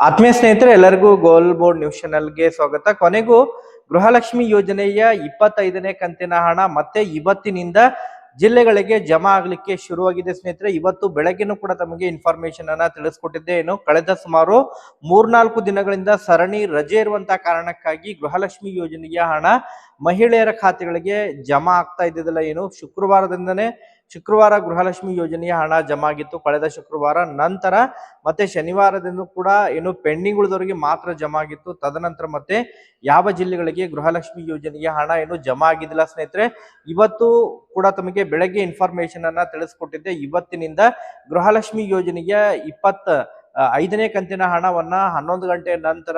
ಆತ್ಮೀಯ ಸ್ನೇಹಿತರೆ ಎಲ್ಲರಿಗೂ ಗೋಲ್ ಬೋರ್ಡ್ ನ್ಯೂಸ್ ಚಾನೆಲ್ಗೆ ಸ್ವಾಗತ. ಕೊನೆಗೂ ಗೃಹಲಕ್ಷ್ಮಿ ಯೋಜನೆಯ 25ನೇ ಕಂತಿನ ಹಣ ಮತ್ತೆ ಇವತ್ತಿನಿಂದ ಜಿಲ್ಲೆಗಳಿಗೆ ಜಮಾ ಆಗ್ಲಿಕ್ಕೆ ಶುರುವಾಗಿದೆ ಸ್ನೇಹಿತರೆ. ಇವತ್ತು ಬೆಳಗ್ಗೆನೂ ಕೂಡ ತಮಗೆ ಇನ್ಫಾರ್ಮೇಶನ್ ಅನ್ನ ತಿಳಿಸ್ಕೊಟ್ಟಿದ್ದೆ. ಏನು ಕಳೆದ ಸುಮಾರು 3-4 ದಿನಗಳಿಂದ ಸರಣಿ ರಜೆ ಇರುವಂತಹ ಕಾರಣಕ್ಕಾಗಿ ಗೃಹಲಕ್ಷ್ಮಿ ಯೋಜನೆಯ ಹಣ ಮಹಿಳೆಯರ ಖಾತೆಗಳಿಗೆ ಜಮಾ ಆಗ್ತಾ ಇದ್ದಿದ್ದಲ್ಲ. ಏನು ಶುಕ್ರವಾರ ಗೃಹಲಕ್ಷ್ಮಿ ಯೋಜನೆಯ ಹಣ ಜಮಾ ಆಗಿತ್ತು ಕಳೆದ ಶುಕ್ರವಾರ. ನಂತರ ಮತ್ತೆ ಶನಿವಾರದಿಂದ ಕೂಡ ಏನು ಪೆಂಡಿಂಗ್ ಉಳಿದವರಿಗೆ ಮಾತ್ರ ಜಮಾ ಆಗಿತ್ತು. ತದನಂತರ ಮತ್ತೆ ಯಾವ ಜಿಲ್ಲೆಗಳಿಗೆ ಗೃಹಲಕ್ಷ್ಮಿ ಯೋಜನೆಯ ಹಣ ಏನು ಜಮಾ ಆಗಿದ್ದಿಲ್ಲ ಸ್ನೇಹಿತರೆ. ಇವತ್ತು ಕೂಡ ತಮಗೆ ಬೆಳಗ್ಗೆ ಇನ್ಫಾರ್ಮೇಶನ್ ಅನ್ನ ತಿಳಿಸ್ಕೊಟ್ಟಿದ್ದೆ. ಇವತ್ತಿನಿಂದ ಗೃಹಲಕ್ಷ್ಮಿ ಯೋಜನೆಯ 25ನೇ ಕಂತಿನ ಹಣವನ್ನ 11 ಗಂಟೆ ನಂತರ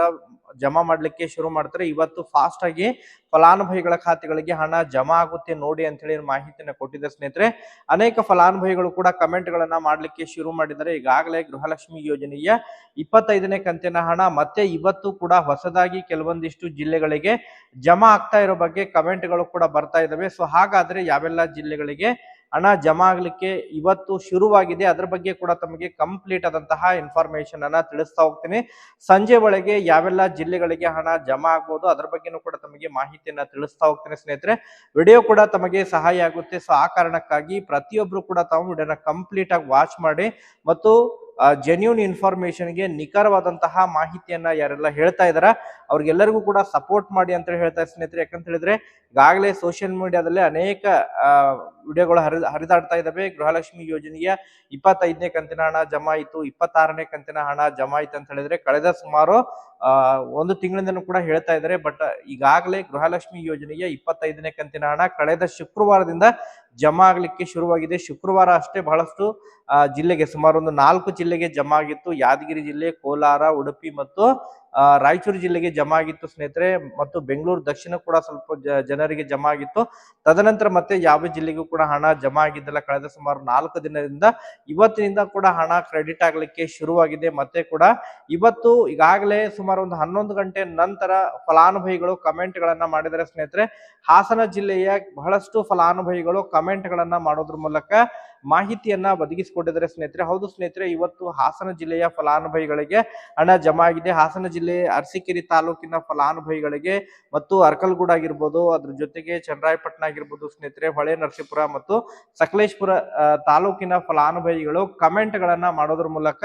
ಜಮಾ ಮಾಡ್ಲಿಕ್ಕೆ ಶುರು ಮಾಡ್ತಾರೆ. ಇವತ್ತು ಫಾಸ್ಟ್ ಆಗಿ ಫಲಾನುಭವಿಗಳ ಖಾತೆಗಳಿಗೆ ಹಣ ಜಮಾ ಆಗುತ್ತೆ ನೋಡಿ ಅಂತ ಹೇಳಿ ಮಾಹಿತಿಯನ್ನು ಕೊಟ್ಟಿದ್ದೆ ಸ್ನೇಹಿತರೆ. ಅನೇಕ ಫಲಾನುಭವಿಗಳು ಕೂಡ ಕಮೆಂಟ್ ಗಳನ್ನ ಮಾಡ್ಲಿಕ್ಕೆ ಶುರು ಮಾಡಿದ್ದಾರೆ. ಈಗಾಗಲೇ ಗೃಹಲಕ್ಷ್ಮಿ ಯೋಜನೆಯ 25ನೇ ಕಂತಿನ ಹಣ ಮತ್ತೆ ಇವತ್ತು ಕೂಡ ಹೊಸದಾಗಿ ಕೆಲವೊಂದಿಷ್ಟು ಜಿಲ್ಲೆಗಳಿಗೆ ಜಮಾ ಆಗ್ತಾ ಇರೋ ಬಗ್ಗೆ ಕಮೆಂಟ್ ಗಳು ಕೂಡ ಬರ್ತಾ ಇದಾವೆ. ಸೊ ಹಾಗಾದ್ರೆ ಯಾವೆಲ್ಲ ಜಿಲ್ಲೆಗಳಿಗೆ ಹಣ ಜಮಾ ಆಗ್ಲಿಕ್ಕೆ ಇವತ್ತು ಶುರುವಾಗಿದೆ ಅದರ ಬಗ್ಗೆ ಕೂಡ ತಮಗೆ ಕಂಪ್ಲೀಟ್ ಆದಂತಹ ಇನ್ಫಾರ್ಮೇಶನ್ ಅನ್ನ ತಿಳಿಸ್ತಾ ಹೋಗ್ತೀನಿ. ಸಂಜೆ ಒಳಗೆ ಯಾವೆಲ್ಲ ಜಿಲ್ಲೆಗಳಿಗೆ ಹಣ ಜಮಾ ಆಗ್ಬೋದು ಅದರ ಬಗ್ಗೆನೂ ಕೂಡ ತಮಗೆ ಮಾಹಿತಿಯನ್ನ ತಿಳಿಸ್ತಾ ಹೋಗ್ತೀನಿ ಸ್ನೇಹಿತರೆ. ವಿಡಿಯೋ ಕೂಡ ತಮಗೆ ಸಹಾಯ ಆಗುತ್ತೆ. ಸೊ ಆ ಕಾರಣಕ್ಕಾಗಿ ಪ್ರತಿಯೊಬ್ರು ಕೂಡ ತಾವು ವಿಡಿಯೋನ ಕಂಪ್ಲೀಟ್ ಆಗಿ ವಾಚ್ ಮಾಡಿ ಮತ್ತು ಜೆನ್ಯೂನ್ ಇನ್ಫಾರ್ಮೇಶನ್ಗೆ ನಿಖರವಾದಂತಹ ಮಾಹಿತಿಯನ್ನ ಯಾರೆಲ್ಲ ಹೇಳ್ತಾ ಇದಾರ ಅವ್ರಿಗೆಲ್ಲರಿಗೂ ಕೂಡ ಸಪೋರ್ಟ್ ಮಾಡಿ ಅಂತ ಹೇಳ್ತಾ ಸ್ನೇಹಿತರೆ. ಯಾಕಂತ ಹೇಳಿದ್ರೆ ಈಗಾಗಲೇ ಸೋಷಿಯಲ್ ಮೀಡಿಯಾದಲ್ಲಿ ಅನೇಕ ವಿಡಿಯೋಗಳು ಹರಿದಾಡ್ತಾ ಇದಾವೆ. ಗೃಹಲಕ್ಷ್ಮಿ ಯೋಜನೆಯ 25ನೇ ಕಂತಿನ ಹಣ ಜಮಾ ಆಯಿತು, 26ನೇ ಕಂತಿನ ಹಣ ಜಮಾ ಆಯ್ತು ಅಂತ ಹೇಳಿದ್ರೆ ಕಳೆದ ಸುಮಾರು 1 ತಿಂಗಳಿಂದನೂ ಕೂಡ ಹೇಳ್ತಾ ಇದ್ದಾರೆ. ಬಟ್ ಈಗಾಗಲೇ ಗೃಹಲಕ್ಷ್ಮಿ ಯೋಜನೆಯ 25ನೇ ಕಂತಿನ ಹಣ ಕಳೆದ ಶುಕ್ರವಾರದಿಂದ ಜಮಾ ಆಗ್ಲಿಕ್ಕೆ ಶುರುವಾಗಿದೆ. ಶುಕ್ರವಾರ ಅಷ್ಟೇ ಬಹಳಷ್ಟು ಜಿಲ್ಲೆಗೆ ಸುಮಾರು ಒಂದು 4 ಜಿಲ್ಲೆಗೆ ಜಮಾ ಆಗಿತ್ತು. ಯಾದಗಿರಿ ಜಿಲ್ಲೆ, ಕೋಲಾರ, ಉಡುಪಿ ಮತ್ತು ರಾಯಚೂರು ಜಿಲ್ಲೆಗೆ ಜಮಾ ಆಗಿತ್ತು ಸ್ನೇಹಿತರೆ. ಮತ್ತು ಬೆಂಗಳೂರು ದಕ್ಷಿಣ ಕೂಡ ಸ್ವಲ್ಪ ಜನರಿಗೆ ಜಮಾ ಆಗಿತ್ತು. ತದನಂತರ ಮತ್ತೆ ಯಾವ ಜಿಲ್ಲೆಗೂ ಕೂಡ ಹಣ ಜಮಾ ಆಗಿದ್ದಲ್ಲ ಕಳೆದ ಸುಮಾರು 4 ದಿನದಿಂದ. ಇವತ್ತಿನಿಂದ ಕೂಡ ಹಣ ಕ್ರೆಡಿಟ್ ಆಗ್ಲಿಕ್ಕೆ ಶುರುವಾಗಿದೆ. ಮತ್ತೆ ಕೂಡ ಇವತ್ತು ಈಗಾಗಲೇ ಸುಮಾರು ಒಂದು 11 ಗಂಟೆ ನಂತರ ಫಲಾನುಭವಿಗಳು ಕಮೆಂಟ್ ಗಳನ್ನ ಮಾಡಿದರೆ ಸ್ನೇಹಿತರೆ. ಹಾಸನ ಜಿಲ್ಲೆಯ ಬಹಳಷ್ಟು ಫಲಾನುಭವಿಗಳು ಕಮೆಂಟ್ ಗಳನ್ನ ಮಾಡೋದ್ರ ಮೂಲಕ ಮಾಹಿತಿಯನ್ನ ಒದಗಿಸಿಕೊಟ್ಟಿದ್ದಾರೆ ಸ್ನೇಹಿತರೆ. ಹೌದು ಸ್ನೇಹಿತರೆ, ಇವತ್ತು ಹಾಸನ ಜಿಲ್ಲೆಯ ಫಲಾನುಭವಿಗಳಿಗೆ ಹಣ ಜಮಾ ಆಗಿದೆ. ಹಾಸನ ಜಿಲ್ಲೆ ಅರಸೀಕೆರೆ ತಾಲೂಕಿನ ಫಲಾನುಭವಿಗಳಿಗೆ ಮತ್ತು ಅರ್ಕಲ್ಗೂಡ್ ಆಗಿರ್ಬೋದು, ಅದ್ರ ಜೊತೆಗೆ ಚನ್ನರಾಯಪಟ್ಟಣ ಆಗಿರ್ಬೋದು ಸ್ನೇಹಿತರೆ, ಹೊಳೆ ನರಸೀಪುರ ಮತ್ತು ಸಕಲೇಶ್ಪುರ ತಾಲೂಕಿನ ಫಲಾನುಭವಿಗಳು ಕಮೆಂಟ್ ಗಳನ್ನ ಮಾಡೋದ್ರ ಮೂಲಕ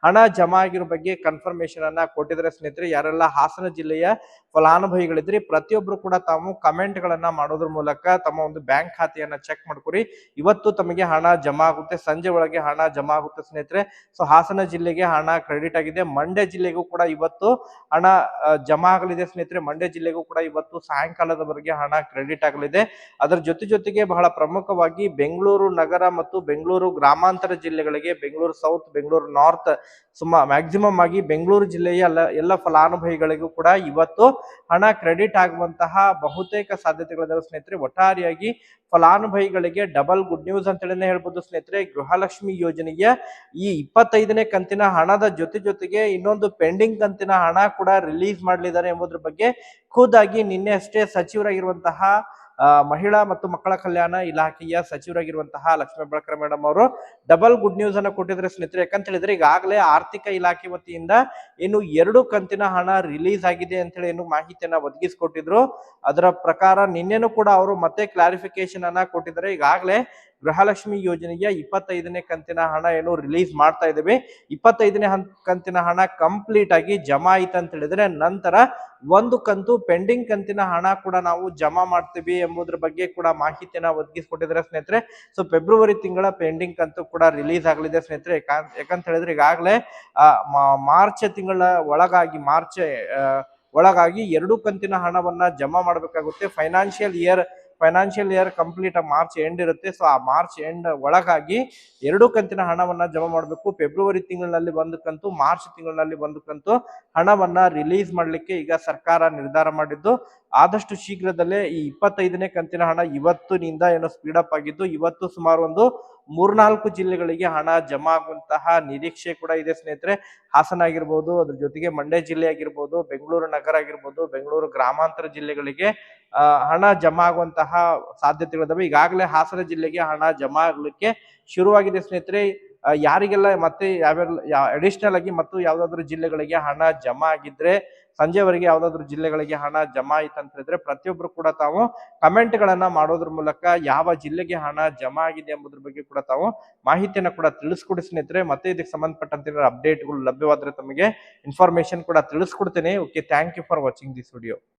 ಹಣ ಜಮಾ ಆಗಿರೋ ಬಗ್ಗೆ ಕನ್ಫರ್ಮೇಶನ್ ಅನ್ನ ಕೊಟ್ಟಿದ್ದಾರೆ ಸ್ನೇಹಿತರೆ. ಯಾರೆಲ್ಲ ಹಾಸನ ಜಿಲ್ಲೆಯ ಫಲಾನುಭವಿಗಳಿದ್ರಿ ಪ್ರತಿಯೊಬ್ರು ಕೂಡ ತಾವು ಕಮೆಂಟ್ ಗಳನ್ನ ಮಾಡೋದ್ರ ಮೂಲಕ ತಮ್ಮ ಒಂದು ಬ್ಯಾಂಕ್ ಖಾತೆಯನ್ನ ಚೆಕ್ ಮಾಡ್ಕೊರಿ. ಇವತ್ತು ತಮಗೆ ಹಣ ಜಮಾ ಆಗುತ್ತೆ, ಸಂಜೆ ಒಳಗೆ ಹಣ ಜಮಾ ಆಗುತ್ತೆ ಸ್ನೇಹಿತರೆ. ಸೊ ಹಾಸನ ಜಿಲ್ಲೆಗೆ ಹಣ ಕ್ರೆಡಿಟ್ ಆಗಿದೆ. ಮಂಡ್ಯ ಜಿಲ್ಲೆಗೂ ಕೂಡ ಇವತ್ತು ಹಣ ಜಮಾ ಆಗಲಿದೆ ಸ್ನೇಹಿತರೆ. ಮಂಡ್ಯ ಜಿಲ್ಲೆಗೂ ಕೂಡ ಇವತ್ತು ಸಾಯಂಕಾಲದವರೆಗೆ ಹಣ ಕ್ರೆಡಿಟ್ ಆಗಲಿದೆ. ಅದರ ಜೊತೆಗೆ ಬಹಳ ಪ್ರಮುಖವಾಗಿ ಬೆಂಗಳೂರು ನಗರ ಮತ್ತು ಬೆಂಗಳೂರು ಗ್ರಾಮಾಂತರ ಜಿಲ್ಲೆಗಳಿಗೆ, Bengaluru south, Bengaluru north, maximum ಆಗಿ ಬೆಂಗಳೂರು ಜಿಲ್ಲೆಯ ಎಲ್ಲ ಫಲಾನುಭವಿಗಳಿಗೂ ಕೂಡ ಇವತ್ತು ಹಣ ಕ್ರೆಡಿಟ್ ಆಗುವಂತಹ ಬಹುತೇಕ ಸಾಧ್ಯತೆಗಳಿದಾವೆ ಸ್ನೇಹಿತರೆ. ಒಟ್ಟಾರೆಯಾಗಿ ಫಲಾನುಭವಿಗಳಿಗೆ ಡಬಲ್ ಗುಡ್ ನ್ಯೂಸ್ ಅಂತ ಹೇಳಿನೇ ಹೇಳ್ಬೋದು ಸ್ನೇಹಿತರೆ. ಗೃಹಲಕ್ಷ್ಮಿ ಯೋಜನೆಯ ಈ 25ನೇ ಕಂತಿನ ಹಣದ ಜೊತೆಗೆ ಇನ್ನೊಂದು ಪೆಂಡಿಂಗ್ ಕಂತಿನ ಹಣ ಕೂಡ ರಿಲೀಸ್ ಮಾಡಲಿದ್ದಾರೆ ಎಂಬುದ್ರ ಬಗ್ಗೆ ಖುದ್ದಾಗಿ ನಿನ್ನೆ ಅಷ್ಟೇ ಸಚಿವರಾಗಿರುವಂತಹ ಮಹಿಳಾ ಮತ್ತು ಮಕ್ಕಳ ಕಲ್ಯಾಣ ಇಲಾಖೆಯ ಸಚಿವರಾಗಿರುವಂತಹ ಲಕ್ಷ್ಮೀ ಹೆಬ್ಬಾಳ್ಕರ್ ಮೇಡಮ್ ಅವರು ಡಬಲ್ ಗುಡ್ ನ್ಯೂಸ್ ಅನ್ನು ಕೊಟ್ಟಿದ್ರೆ ಸ್ನೇಹಿತರೆ. ಯಾಕಂತ ಹೇಳಿದ್ರೆ ಈಗಾಗಲೇ ಆರ್ಥಿಕ ಇಲಾಖೆ ವತಿಯಿಂದ ಏನು 2 ಕಂತಿನ ಹಣ ರಿಲೀಸ್ ಆಗಿದೆ ಅಂತ ಹೇಳಿ ಏನು ಮಾಹಿತಿಯನ್ನ ಒದಗಿಸಿಕೊಟ್ಟಿದ್ರು. ಅದರ ಪ್ರಕಾರ ನಿನ್ನೆನೂ ಕೂಡ ಅವರು ಮತ್ತೆ ಕ್ಲಾರಿಫಿಕೇಶನ್ ಅನ್ನ ಕೊಟ್ಟಿದ್ದಾರೆ. ಈಗಾಗಲೇ ಗೃಹಲಕ್ಷ್ಮಿ ಯೋಜನೆಯ 25ನೇ ಕಂತಿನ ಹಣ ಏನು ರಿಲೀಸ್ ಮಾಡ್ತಾ ಇದ್ದೇವೆ. 25ನೇ ಕಂತಿನ ಹಣ ಕಂಪ್ಲೀಟ್ ಆಗಿ ಜಮಾ ಆಯ್ತು ಅಂತ ಹೇಳಿದ್ರೆ ನಂತರ ಒಂದು ಕಂತು ಪೆಂಡಿಂಗ್ ಕಂತಿನ ಹಣ ಕೂಡ ನಾವು ಜಮಾ ಮಾಡ್ತೀವಿ ಎಂಬುದ್ರ ಬಗ್ಗೆ ಕೂಡ ಮಾಹಿತಿಯನ್ನ ಒದಗಿಸಿಕೊಟ್ಟಿದ್ದಾರೆ ಸ್ನೇಹಿತರೆ. ಸೊ ಫೆಬ್ರವರಿ ತಿಂಗಳ ಪೆಂಡಿಂಗ್ ಕಂತು ಕೂಡ ರಿಲೀಸ್ ಆಗಲಿದೆ ಸ್ನೇಹಿತರೆ. ಯಾಕಂತ ಹೇಳಿದ್ರೆ ಈಗಾಗಲೇ ಮಾರ್ಚ್ ತಿಂಗಳ ಒಳಗಾಗಿ 2 ಕಂತಿನ ಹಣವನ್ನ ಜಮಾ ಮಾಡಬೇಕಾಗುತ್ತೆ. Financial year complete March end ಇರುತ್ತೆ. ಸೊ ಆ ಮಾರ್ಚ್ ಎಂಡ್ ಒಳಗಾಗಿ 2 ಕಂತಿನ ಹಣವನ್ನ ಜಮಾ ಮಾಡಬೇಕು. ಫೆಬ್ರವರಿ ತಿಂಗಳಿನಲ್ಲಿ 1 ಕಂತು, ಮಾರ್ಚ್ ತಿಂಗಳಿನಲ್ಲಿ 1 ಕಂತು ಹಣವನ್ನ ರಿಲೀಸ್ ಮಾಡ್ಲಿಕ್ಕೆ ಈಗ ಸರ್ಕಾರ ನಿರ್ಧಾರ ಮಾಡಿದ್ದು. ಆದಷ್ಟು ಶೀಘ್ರದಲ್ಲೇ ಈ 25ನೇ ಕಂತಿನ ಹಣ ಇವತ್ತಿನಿಂದ ಏನೋ ಸ್ಪೀಡ್ ಅಪ್ ಆಗಿದ್ದು ಇವತ್ತು ಸುಮಾರು ಒಂದು 3-4 ಜಿಲ್ಲೆಗಳಿಗೆ ಹಣ ಜಮಾ ಆಗುವಂತಹ ನಿರೀಕ್ಷೆ ಕೂಡ ಇದೆ ಸ್ನೇಹಿತರೆ. ಹಾಸನ ಆಗಿರ್ಬೋದು, ಅದ್ರ ಜೊತೆಗೆ ಮಂಡ್ಯ ಜಿಲ್ಲೆ ಆಗಿರ್ಬೋದು, ಬೆಂಗಳೂರು ನಗರ ಆಗಿರ್ಬೋದು, ಬೆಂಗಳೂರು ಗ್ರಾಮಾಂತರ ಜಿಲ್ಲೆಗಳಿಗೆ ಹಣ ಜಮಾ ಆಗುವಂತಹ ಸಾಧ್ಯತೆಗಳಿದಾವೆ. ಈಗಾಗಲೇ ಹಾಸನ ಜಿಲ್ಲೆಗೆ ಹಣ ಜಮಾ ಆಗ್ಲಿಕ್ಕೆ ಶುರುವಾಗಿದೆ ಸ್ನೇಹಿತರೆ. ಯಾರಿಗೆಲ್ಲ ಮತ್ತೆ ಅಡಿಷನಲ್ ಆಗಿ ಮತ್ತು ಯಾವ್ದಾದ್ರು ಜಿಲ್ಲೆಗಳಿಗೆ ಹಣ ಜಮಾ ಆಗಿದ್ರೆ, ಸಂಜೆವರೆಗೆ ಯಾವ್ದಾದ್ರು ಜಿಲ್ಲೆಗಳಿಗೆ ಹಣ ಜಮಾ ಆಯ್ತಂತ ಹೇಳಿದ್ರೆ ಪ್ರತಿಯೊಬ್ರು ಕೂಡ ತಾವು ಕಮೆಂಟ್ ಗಳನ್ನ ಮಾಡೋದ್ರ ಮೂಲಕ ಯಾವ ಜಿಲ್ಲೆಗೆ ಹಣ ಜಮಾ ಆಗಿದೆ ಎಂಬುದ್ರ ಬಗ್ಗೆ ಕೂಡ ತಾವು ಮಾಹಿತಿಯನ್ನ ಕೂಡ ತಿಳಿಸ್ಕೊಡಿ ಸ್ನೇಹಿತರೆ. ಮತ್ತೆ ಇದಕ್ಕೆ ಸಂಬಂಧಪಟ್ಟಂತೆ ಅಪ್ಡೇಟ್ಗಳು ಲಭ್ಯವಾದ್ರೆ ತಮಗೆ ಇನ್ಫಾರ್ಮೇಶನ್ ಕೂಡ ತಿಳಿಸ್ಕೊಡ್ತೇನೆ. Okay, thank you for watching this video.